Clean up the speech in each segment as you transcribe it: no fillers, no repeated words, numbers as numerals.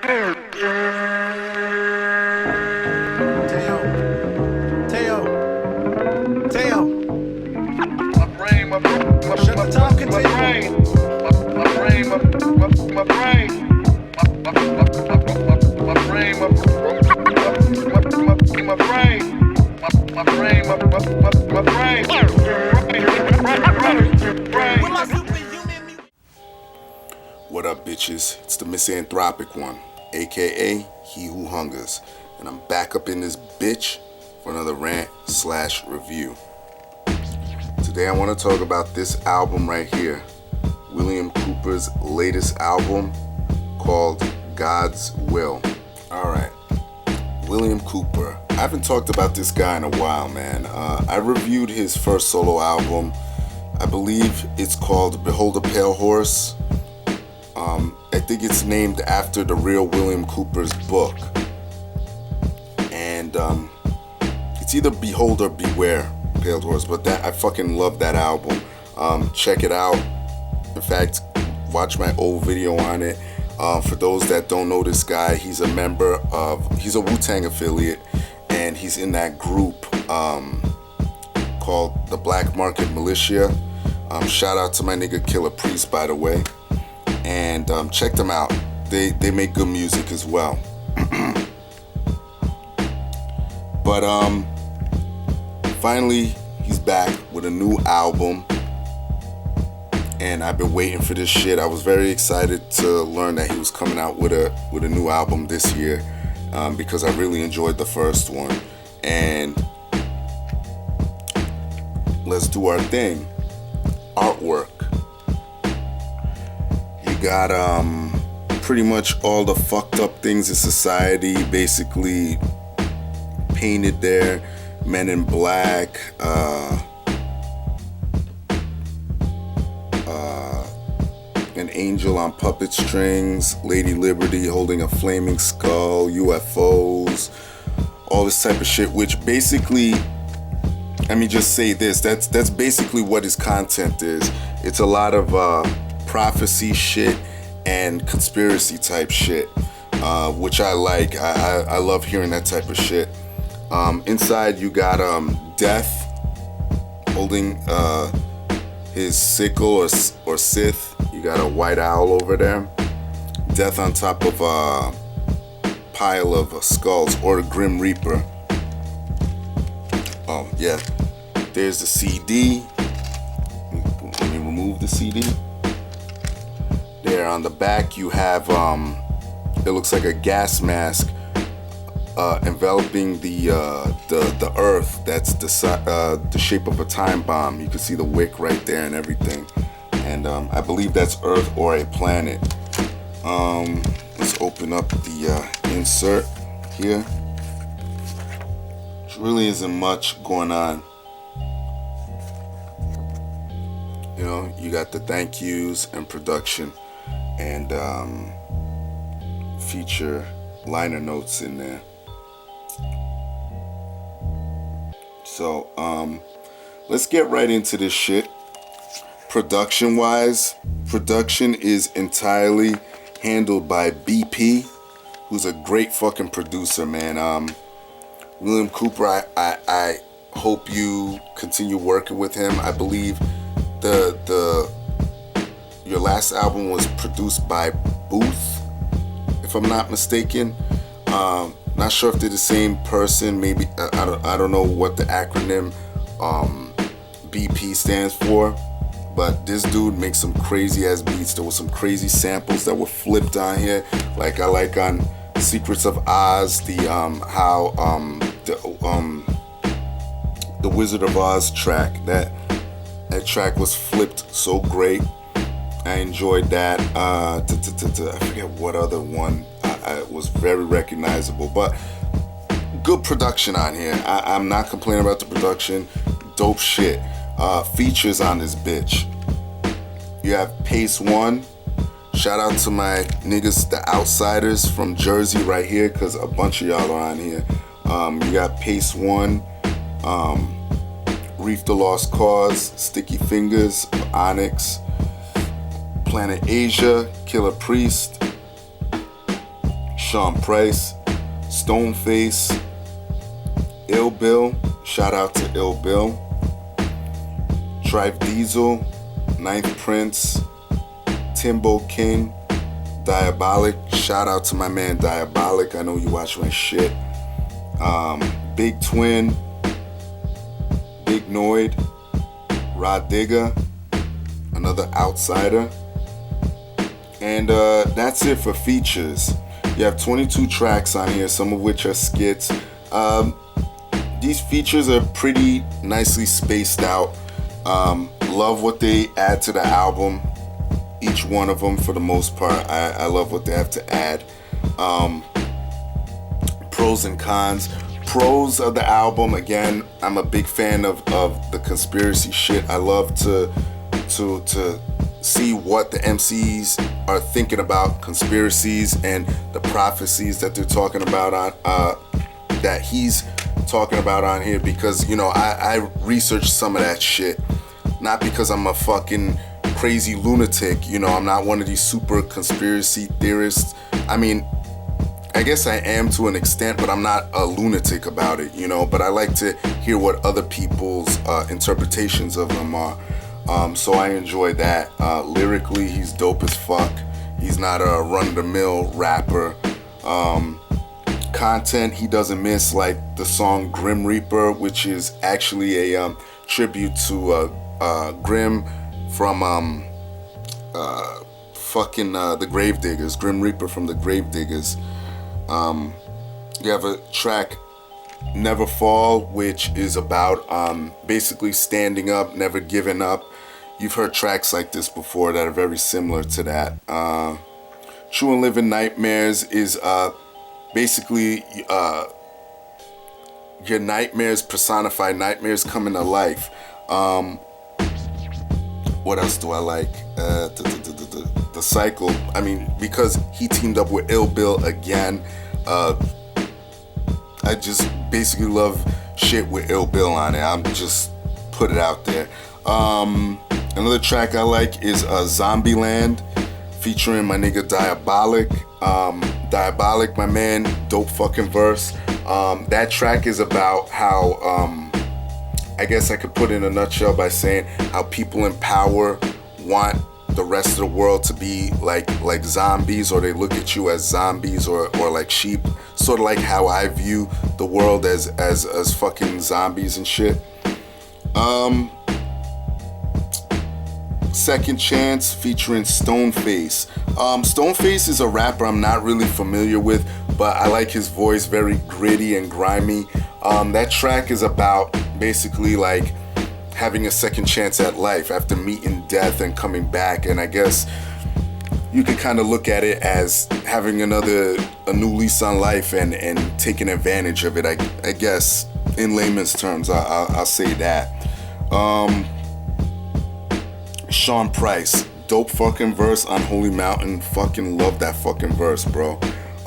What up, bitches? It's the misanthropic one, aka He Who Hungers, and I'm back up in this bitch for another rant/review. Today I want to talk about this album right here, Willaim Cooper's latest album called God's Will. Alright, Willaim Cooper. I haven't talked about this guy in a while, man. I reviewed his first solo album. I believe it's called Behold a Pale Horse. I think it's named after the real Willaim Cooper's book. And it's either Behold or Beware, Pale Horse, but that I fucking love that album. Check it out. In fact, watch my old video on it. For those that don't know this guy, he's a Wu-Tang affiliate, and he's in that group called the Black Market Militia. Shout out to my nigga Killah Priest, by the way. And check them out. They make good music as well. But finally he's back with a new album, and I've been waiting for this shit. I was very excited to learn that he was coming out with a new album this year, because I really enjoyed the first one. And let's do our thing. Artwork. Got pretty much all the fucked up things in society basically painted there. Men in Black, an angel on puppet strings, Lady Liberty holding a flaming skull, UFOs, all this type of shit, which basically, let me just say this, that's basically what his content is. It's a lot of prophecy shit and conspiracy type shit, which I like. I love hearing that type of shit. Inside you got Death holding his sickle or scythe. You got a white owl over there. Death on top of a pile of skulls, or a Grim Reaper. Oh yeah, there's the CD. Let me remove the CD. There on the back you have it looks like a gas mask enveloping the earth. That's the shape of a time bomb. You can see the wick right there and everything. And I believe that's Earth or a planet. Let's open up the insert here. There really isn't much going on. You know, you got the thank yous and production, and feature liner notes in there. So let's get right into this shit. Production wise, production is entirely handled by BP, who's a great fucking producer, man. Willaim Cooper, I hope you continue working with him. I believe your last album was produced by Booth, if I'm not mistaken. Not sure if they're the same person. Maybe I don't know what the acronym BP stands for, but this dude makes some crazy ass beats. There were some crazy samples that were flipped on here. Like I like on Secrets of Oz, the Wizard of Oz track. That track was flipped so great. I enjoyed that. I forget what other one was very recognizable, but good production on here. I'm not complaining about the production. Dope shit. Features on this bitch. You have Pace One. Shout out to my niggas, the Outsiders from Jersey right here, because a bunch of y'all are on here. You got Pace One, Reef the Lost Cause, Sticky Fingers, Onyx, Planet Asia, Killah Priest, Sean Price, Stoneface, Ill Bill, shout out to Ill Bill, Tribe Diesel, Ninth Prince, Timbo King, Diabolic, shout out to my man Diabolic, I know you watch my shit, Big Twin, Big Noid, Rod Digger, another outsider, and that's it for features. You have 22 tracks on here, some of which are skits. These features are pretty nicely spaced out. Love what they add to the album. Each one of them, for the most part, I love what they have to add. Pros and cons. Pros of the album, again, I'm a big fan of the conspiracy shit. I love to see what the MCs are thinking about conspiracies and the prophecies that they're talking about on that he's talking about on here, because you know I researched some of that shit, not because I'm a fucking crazy lunatic, you know, I'm not one of these super conspiracy theorists. I mean, I guess I am to an extent, but I'm not a lunatic about it, you know, but I like to hear what other people's interpretations of them are. So I enjoy that. Lyrically, he's dope as fuck. He's not a run-of-the-mill rapper. Content he doesn't miss, like the song Grim Reaper, which is actually a tribute to Grim from the Gravediggers. Grim Reaper from the Gravediggers. You have a track Never Fall, which is about basically standing up, never giving up. You've heard tracks like this before that are very similar to that. True and Living Nightmares is basically your nightmares personified, nightmares coming to life. What else do I like? The Cycle. I mean, because he teamed up with Ill Bill again, I just basically love shit with Ill Bill on it. I'm just put it out there. Another track I like is Zombieland, featuring my nigga Diabolic. Diabolic, my man, dope fucking verse. That track is about how, I guess I could put it in a nutshell by saying how people in power want the rest of the world to be like zombies, or they look at you as zombies or like sheep, sort of like how I view the world as fucking zombies and shit. Second Chance featuring Stoneface. Stoneface is a rapper I'm not really familiar with, but I like his voice, very gritty and grimy. That track is about basically like having a second chance at life after meeting death and coming back, and I guess you could kind of look at it as having a new lease on life and taking advantage of it, I guess, in layman's terms. I'll say that. Sean Price, dope fucking verse on Holy Mountain. Fucking love that fucking verse, bro.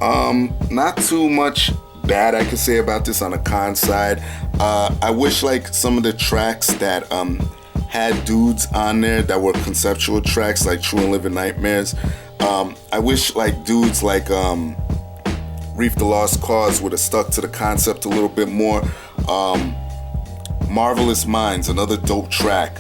Not too much bad I could say about this on the con side. I wish like some of the tracks that had dudes on there that were conceptual tracks, like True and Living Nightmares. I wish like dudes like Reef the Lost Cause would have stuck to the concept a little bit more. Marvelous Minds, another dope track,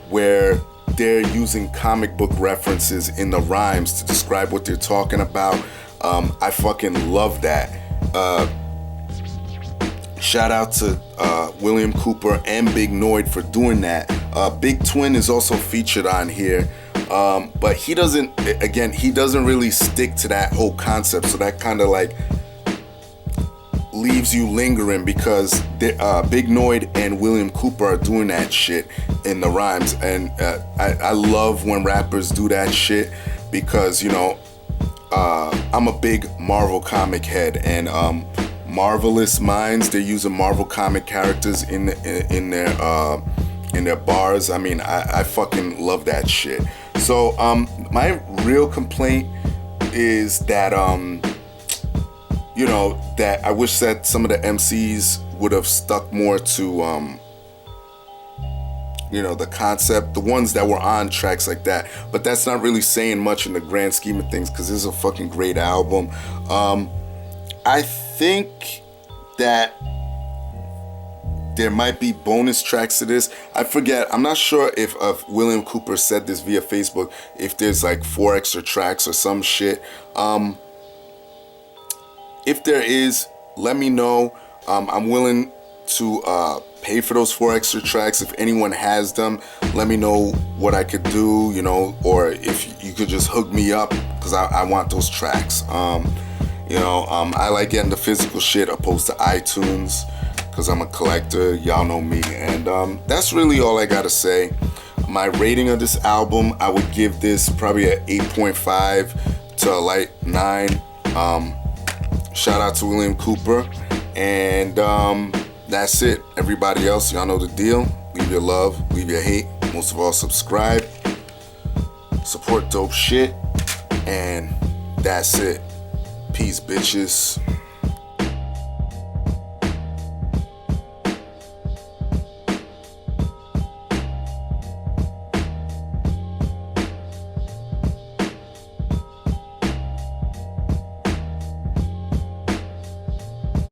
where they're using comic book references in the rhymes to describe what they're talking about. I fucking love that. Shout out to Willaim Cooper and Big Noid for doing that. Big Twin is also featured on here, but he doesn't really stick to that whole concept, so that kind of like leaves you lingering, because Big Noid and Willaim Cooper are doing that shit in the rhymes, and I love when rappers do that shit, because you know I'm a big Marvel comic head, and Marvelous Minds, they're using Marvel comic characters in their bars. I mean, I fucking love that shit. So my real complaint is that you know, that I wish that some of the MCs would have stuck more to you know, the concept, the ones that were on tracks like that. But that's not really saying much in the grand scheme of things, because this is a fucking great album. I think that there might be bonus tracks to this. I forget. I'm not sure if Willaim Cooper said this via Facebook, if there's like 4 extra tracks or some shit. If there is, let me know. I'm willing to pay for those 4 extra tracks. If anyone has them, let me know what I could do, you know, or if you could just hook me up, because I want those tracks. I like getting the physical shit opposed to iTunes, because I'm a collector. Y'all know me. And that's really all I gotta say. My rating of this album, I would give this probably an 8.5 to a light 9. Shout out to Willaim Cooper. And that's it. Everybody else, y'all know the deal. Leave your love, leave your hate. Most of all, subscribe. Support dope shit. And that's it. Peace, bitches.